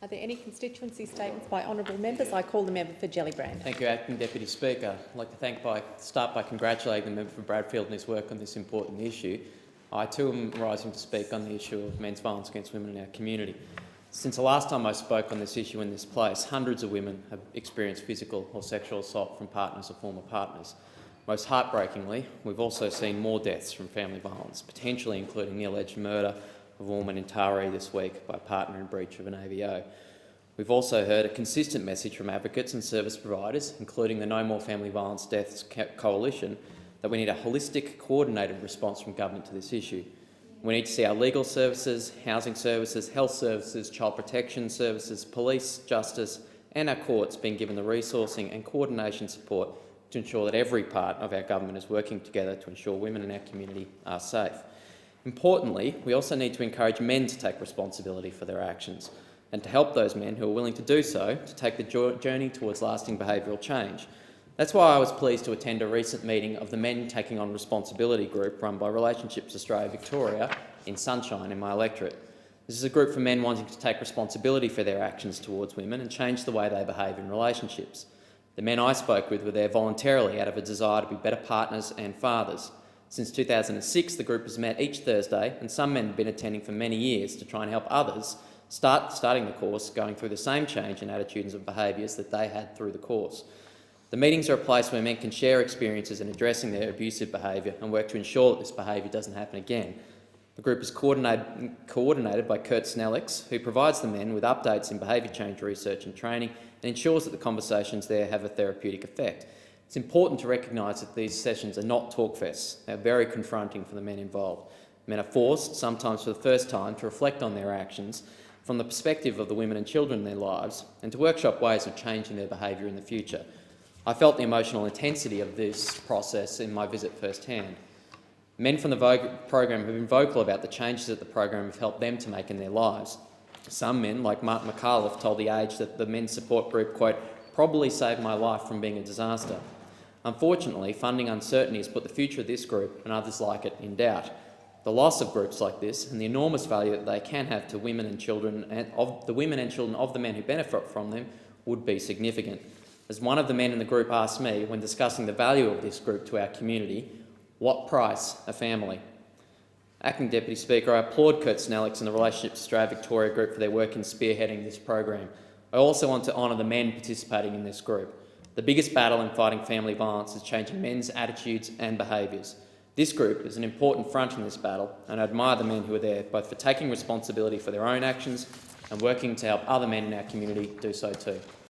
Are there any constituency statements by honourable members? I call the member for Gellibrand. Thank you, Acting Deputy Speaker. I'd like to start by congratulating the member for Bradfield on his work on this important issue. I too am rising to speak on the issue of men's violence against women in our community. Since the last time I spoke on this issue in this place, hundreds of women have experienced physical or sexual assault from partners or former partners. Most heartbreakingly, we've also seen more deaths from family violence, potentially including the alleged murder of a woman in Taree this week by a partner in breach of an AVO. We've also heard a consistent message from advocates and service providers, including the No More Family Violence Deaths Coalition, that we need a holistic, coordinated response from government to this issue. We need to see our legal services, housing services, health services, child protection services, police, justice and our courts being given the resourcing and coordination support to ensure that every part of our government is working together to ensure women in our community are safe. Importantly, we also need to encourage men to take responsibility for their actions and to help those men who are willing to do so to take the journey towards lasting behavioural change. That's why I was pleased to attend a recent meeting of the Men Taking On Responsibility group run by Relationships Australia Victoria in Sunshine in my electorate. This is a group for men wanting to take responsibility for their actions towards women and change the way they behave in relationships. The men I spoke with were there voluntarily out of a desire to be better partners and fathers. Since 2006, the group has met each Thursday, and some men have been attending for many years to try and help others starting the course going through the same change in attitudes and behaviours that they had through the course. The meetings are a place where men can share experiences in addressing their abusive behaviour and work to ensure that this behaviour doesn't happen again. The group is coordinated by Kurt Snellix, who provides the men with updates in behaviour change research and training and ensures that the conversations there have a therapeutic effect. It's important to recognise that these sessions are not talk fests. They're very confronting for the men involved. Men are forced, sometimes for the first time, to reflect on their actions from the perspective of the women and children in their lives and to workshop ways of changing their behaviour in the future. I felt the emotional intensity of this process in my visit firsthand. Men from the program have been vocal about the changes that the program have helped them to make in their lives. Some men, like Mark McAuliffe, told The Age that the men's support group, quote, probably saved my life from being a disaster. Unfortunately, funding uncertainty has put the future of this group and others like it in doubt. The loss of groups like this and the enormous value that they can have to women and children and of the women and children of the men who benefit from them would be significant. As one of the men in the group asked me when discussing the value of this group to our community, what price a family? Acting Deputy Speaker, I applaud Kurt Snellix and the Relationships Australia Victoria group for their work in spearheading this program. I also want to honour the men participating in this group. The biggest battle in fighting family violence is changing men's attitudes and behaviours. This group is an important front in this battle, and I admire the men who are there, both for taking responsibility for their own actions and working to help other men in our community do so too.